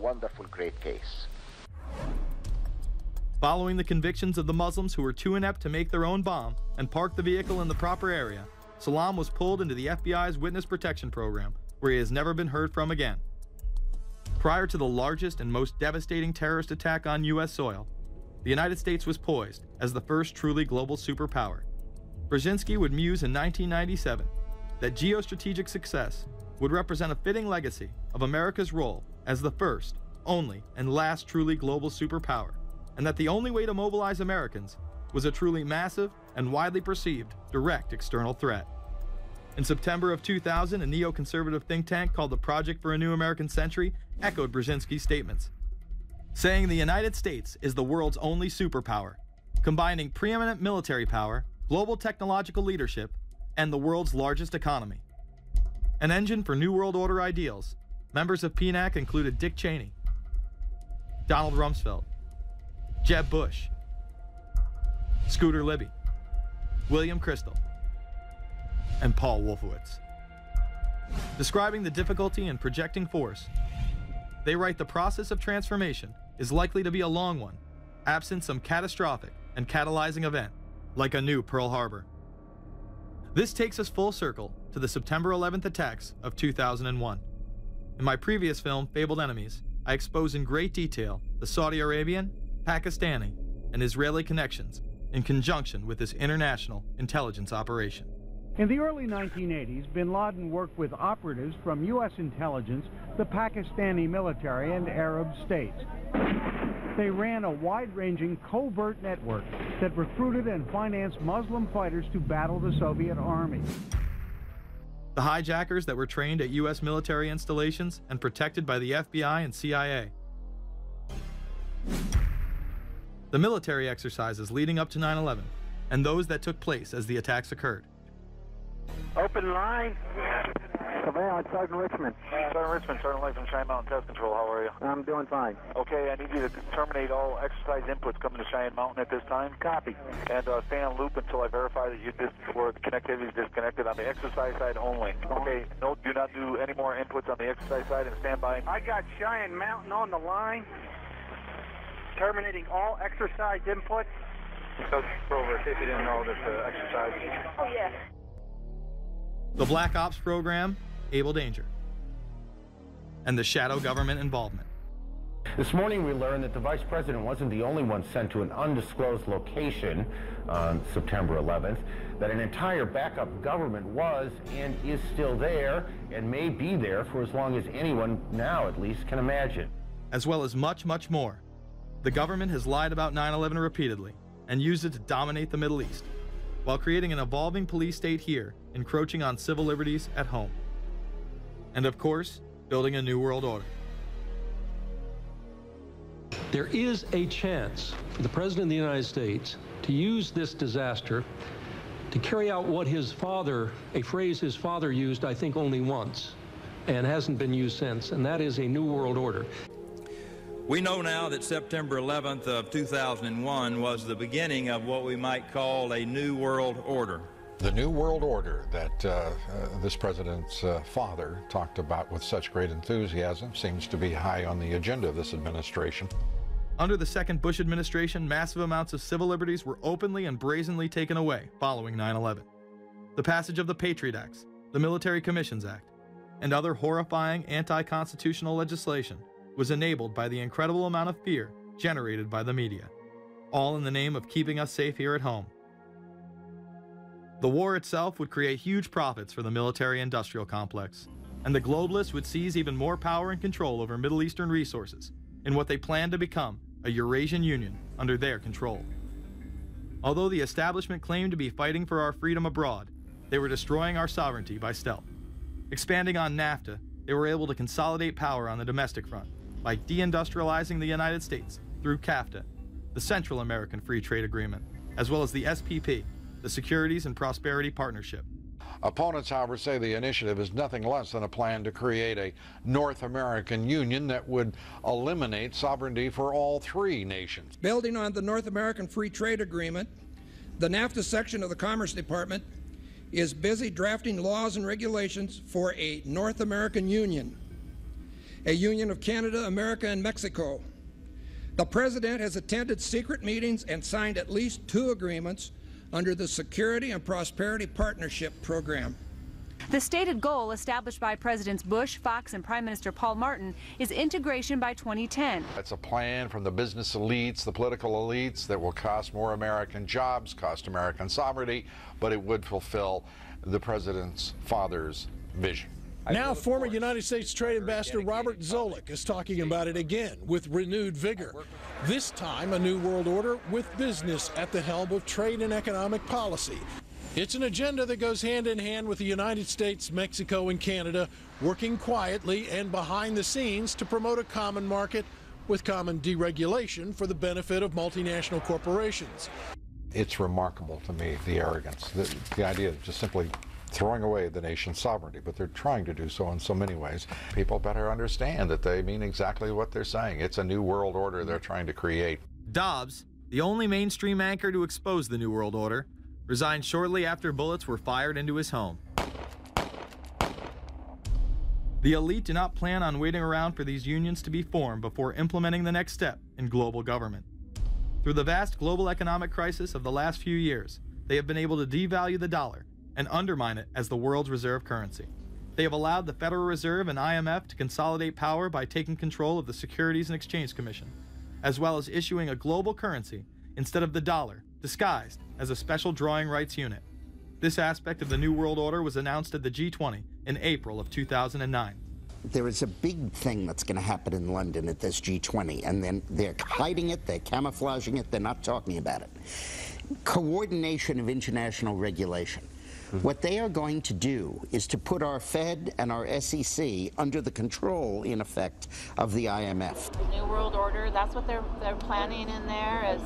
wonderful, great case. Following the convictions of the Muslims who were too inept to make their own bomb and park the vehicle in the proper area, Salam was pulled into the FBI's Witness Protection Program, where he has never been heard from again. Prior to the largest and most devastating terrorist attack on U.S. soil, the United States was poised as the first truly global superpower. Brzezinski would muse in 1997 that geostrategic success would represent a fitting legacy of America's role as the first, only, and last truly global superpower, and that the only way to mobilize Americans was a truly massive and widely perceived direct external threat. In September of 2000, a neoconservative think tank called the Project for a New American Century echoed Brzezinski's statements, saying the United States is the world's only superpower, combining preeminent military power, global technological leadership, and the world's largest economy. An engine for New World Order ideals, members of PNAC included Dick Cheney, Donald Rumsfeld, Jeb Bush, Scooter Libby, William Kristol, and Paul Wolfowitz. Describing the difficulty in projecting force, they write the process of transformation is likely to be a long one, absent some catastrophic and catalyzing event, like a new Pearl Harbor. This takes us full circle to the September 11th attacks of 2001. In my previous film, Fabled Enemies, I expose in great detail the Saudi Arabian, Pakistani, and Israeli connections in conjunction with this international intelligence operation. In the early 1980s, bin Laden worked with operatives from U.S. intelligence, the Pakistani military, and Arab states. They ran a wide-ranging covert network that recruited and financed Muslim fighters to battle the Soviet army. The hijackers that were trained at U.S. military installations and protected by the FBI and CIA. The military exercises leading up to 9/11, and those that took place as the attacks occurred. Open line. Surveillance, Sergeant Richmond. Sergeant Richmond, Sergeant Light from Cheyenne Mountain Test Control. How are you? I'm doing fine. Okay, I need you to terminate all exercise inputs coming to Cheyenne Mountain at this time. Copy. And stay on loop until I verify that the connectivity is disconnected on the exercise side only. Okay, no, do not do any more inputs on the exercise side and stand by. I got Cheyenne Mountain on the line. Terminating all exercise inputs. So, over, see if you didn't know this exercise. Oh, yeah. The Black Ops program, Able Danger, and the shadow government involvement. This morning we learned that the Vice President wasn't the only one sent to an undisclosed location on September 11th, that an entire backup government was and is still there and may be there for as long as anyone now at least can imagine. As well as much, much more. The government has lied about 9/11 repeatedly and used it to dominate the Middle East, while creating an evolving police state here, encroaching on civil liberties at home. And of course, building a new world order. There is a chance for the President of the United States to use this disaster to carry out what his father, a phrase his father used, I think, only once, and hasn't been used since, and that is a new world order. We know now that September 11th of 2001 was the beginning of what we might call a new world order. The new world order that this president's father talked about with such great enthusiasm seems to be high on the agenda of this administration. Under the second Bush administration, massive amounts of civil liberties were openly and brazenly taken away following 9/11. The passage of the Patriot Acts, the Military Commissions Act, and other horrifying anti-constitutional legislation was enabled by the incredible amount of fear generated by the media, all in the name of keeping us safe here at home. The war itself would create huge profits for the military-industrial complex, and the globalists would seize even more power and control over Middle Eastern resources in what they planned to become a Eurasian Union under their control. Although the establishment claimed to be fighting for our freedom abroad, they were destroying our sovereignty by stealth. Expanding on NAFTA, they were able to consolidate power on the domestic front by deindustrializing the United States through CAFTA, the Central American Free Trade Agreement, as well as the SPP, the Securities and Prosperity Partnership. Opponents, however, say the initiative is nothing less than a plan to create a North American Union that would eliminate sovereignty for all three nations. Building on the North American Free Trade Agreement, the NAFTA section of the Commerce Department is busy drafting laws and regulations for a North American Union. a union of Canada, America, and Mexico. The President has attended secret meetings and signed at least 2 agreements under the Security and Prosperity Partnership Program. The stated goal established by Presidents Bush, Fox, and Prime Minister Paul Martin is integration by 2010. It's a plan from the business elites, the political elites, that will cost more American jobs, cost American sovereignty, but it would fulfill the President's father's vision. Now, former United States Trade Ambassador Robert Zoellick is talking about it again with renewed vigor. This time, a new world order with business at the helm of trade and economic policy. It's an agenda that goes hand in hand with the United States, Mexico, and Canada working quietly and behind the scenes to promote a common market with common deregulation for the benefit of multinational corporations. It's remarkable to me, the arrogance, the idea of just simply throwing away the nation's sovereignty, but they're trying to do so in so many ways. People better understand that they mean exactly what they're saying. It's a new world order they're trying to create. Dobbs, the only mainstream anchor to expose the New World Order, resigned shortly after bullets were fired into his home. The elite do not plan on waiting around for these unions to be formed before implementing the next step in global government. Through the vast global economic crisis of the last few years, they have been able to devalue the dollar and undermine it as the world's reserve currency. They have allowed the Federal Reserve and IMF to consolidate power by taking control of the Securities and Exchange Commission, as well as issuing a global currency instead of the dollar, disguised as a special drawing rights unit. This aspect of the New World Order was announced at the G20 in April of 2009. There is a big thing that's going to happen in London at this G20, and then they're hiding it, they're camouflaging it, they're not talking about it. Coordination of international regulation. What they are going to do is to put our Fed and our SEC under the control, in effect, of the IMF. The New World Order, that's what they're planning in there,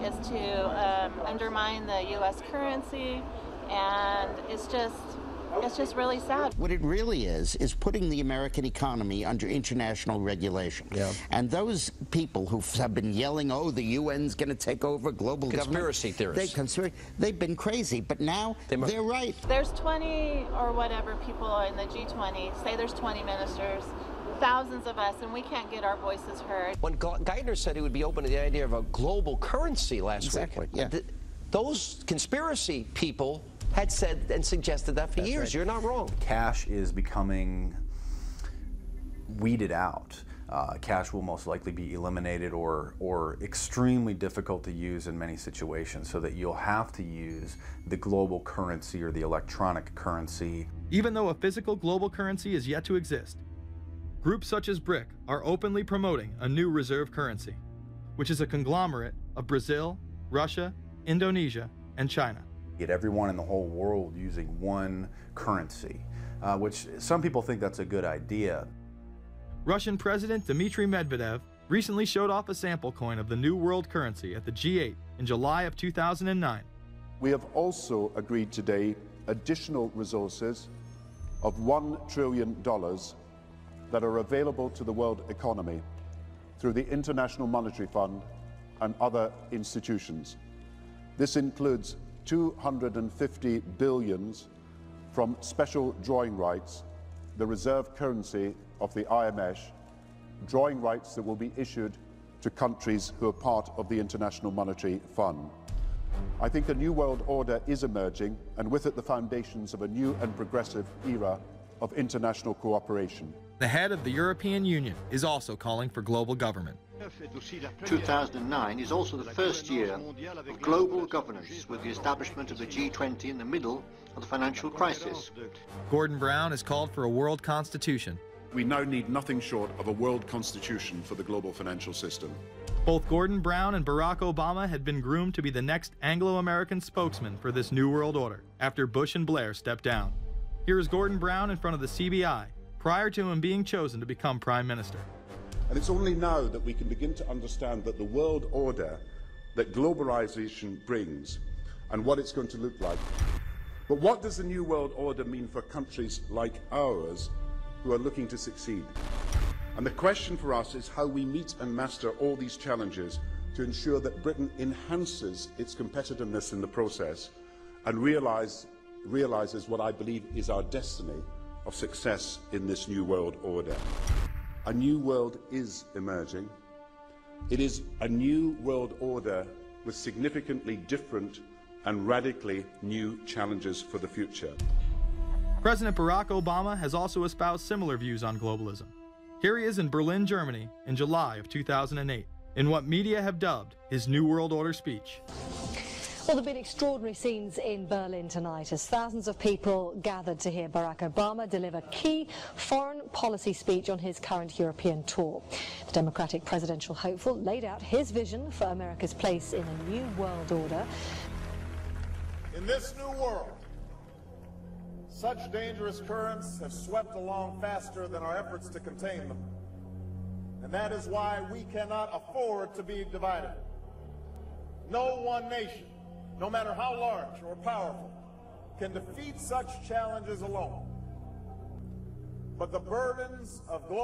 is to undermine the U.S. currency, and it's just really sad. What it really is putting the American economy under international regulation. Yeah. And those people who have been yelling, oh, the UN's going to take over global conspiracy government. Theorists. They've been crazy, but now they're right. There's 20 or whatever people in the G20, say there's 20 ministers, thousands of us, and we can't get our voices heard. When Geithner said he would be open to the idea of a global currency last week, yeah. Those conspiracy people had said and suggested that for years. Right. You're not wrong. Cash is becoming weeded out. Cash will most likely be eliminated or extremely difficult to use in many situations, so that you'll have to use the global currency or the electronic currency. Even though a physical global currency is yet to exist, groups such as BRIC are openly promoting a new reserve currency, which is a conglomerate of Brazil, Russia, Indonesia, and China. Get everyone in the whole world using one currency, which some people think that's a good idea. Russian President Dmitry Medvedev recently showed off a sample coin of the new world currency at the G8 in July of 2009. We have also agreed today additional resources of $1 trillion that are available to the world economy through the International Monetary Fund and other institutions. This includes 250 billion from special drawing rights, the reserve currency of the IMF, drawing rights that will be issued to countries who are part of the International Monetary Fund. I think a new world order is emerging, and with it the foundations of a new and progressive era of international cooperation. The head of the European Union is also calling for global government. 2009 is also the first year of global governance, with the establishment of the G20 in the middle of the financial crisis. Gordon Brown has called for a world constitution. We now need nothing short of a world constitution for the global financial system. Both Gordon Brown and Barack Obama had been groomed to be the next Anglo-American spokesman for this new world order after Bush and Blair stepped down. Here is Gordon Brown in front of the CBI prior to him being chosen to become Prime Minister. And it's only now that we can begin to understand that the world order that globalization brings and what it's going to look like. But what does the new world order mean for countries like ours who are looking to succeed? And the question for us is how we meet and master all these challenges to ensure that Britain enhances its competitiveness in the process and realizes what I believe is our destiny of success in this new world order. A new world is emerging. It is a new world order with significantly different and radically new challenges for the future. President Barack Obama has also espoused similar views on globalism. Here he is in Berlin, Germany, in July of 2008, in what media have dubbed his New World Order speech. Well, there have been extraordinary scenes in Berlin tonight as thousands of people gathered to hear Barack Obama deliver key foreign policy speech on his current European tour. The Democratic presidential hopeful laid out his vision for America's place in a new world order. In this new world, such dangerous currents have swept along faster than our efforts to contain them. And that is why we cannot afford to be divided. No one nation, no matter how large or powerful, can defeat such challenges alone. But the burdens of global